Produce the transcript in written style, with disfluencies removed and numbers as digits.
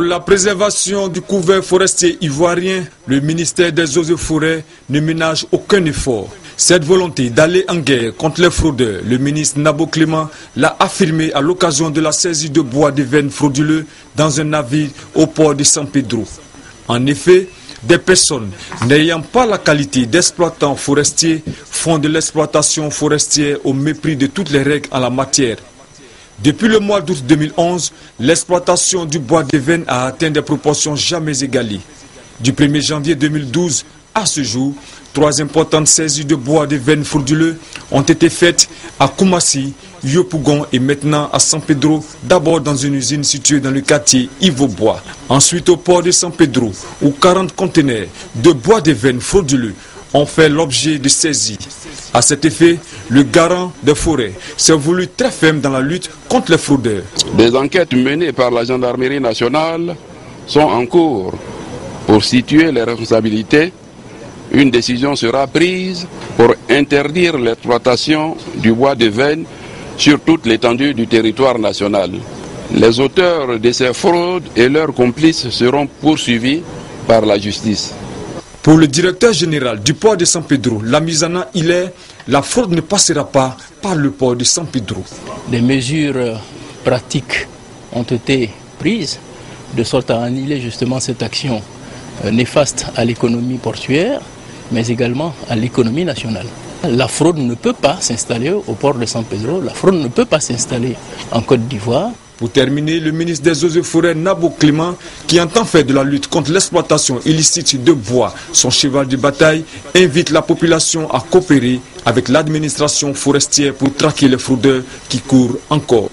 Pour la préservation du couvert forestier ivoirien, le ministère des Eaux et Forêts ne ménage aucun effort. Cette volonté d'aller en guerre contre les fraudeurs, le ministre Nabo Clément l'a affirmé à l'occasion de la saisie de bois de veine frauduleux dans un navire au port de San Pedro. En effet, des personnes n'ayant pas la qualité d'exploitants forestiers font de l'exploitation forestière au mépris de toutes les règles en la matière. Depuis le mois d'août 2011, l'exploitation du bois de veine a atteint des proportions jamais égalées. Du 1er janvier 2012 à ce jour, 3 importantes saisies de bois de veine frauduleux ont été faites à Koumassi, Yopougon et maintenant à San Pedro, d'abord dans une usine située dans le quartier Ivobois. Ensuite au port de San Pedro, où 40 conteneurs de bois de veine frauduleux ont fait l'objet de saisies. À cet effet, le garant des forêts s'est voulu très ferme dans la lutte contre les fraudeurs. Des enquêtes menées par la gendarmerie nationale sont en cours pour situer les responsabilités. Une décision sera prise pour interdire l'exploitation du bois de veine sur toute l'étendue du territoire national. Les auteurs de ces fraudes et leurs complices seront poursuivis par la justice. Pour le directeur général du port de San Pedro, Lamizana Hilaire, la fraude ne passera pas par le port de San Pedro. Des mesures pratiques ont été prises de sorte à annihiler justement cette action néfaste à l'économie portuaire, mais également à l'économie nationale. La fraude ne peut pas s'installer au port de San Pedro, la fraude ne peut pas s'installer en Côte d'Ivoire. Pour terminer, le ministre des Eaux et Forêts, Nabo Clément, qui entend faire de la lutte contre l'exploitation illicite de bois son cheval de bataille, invite la population à coopérer avec l'administration forestière pour traquer les fraudeurs qui courent encore.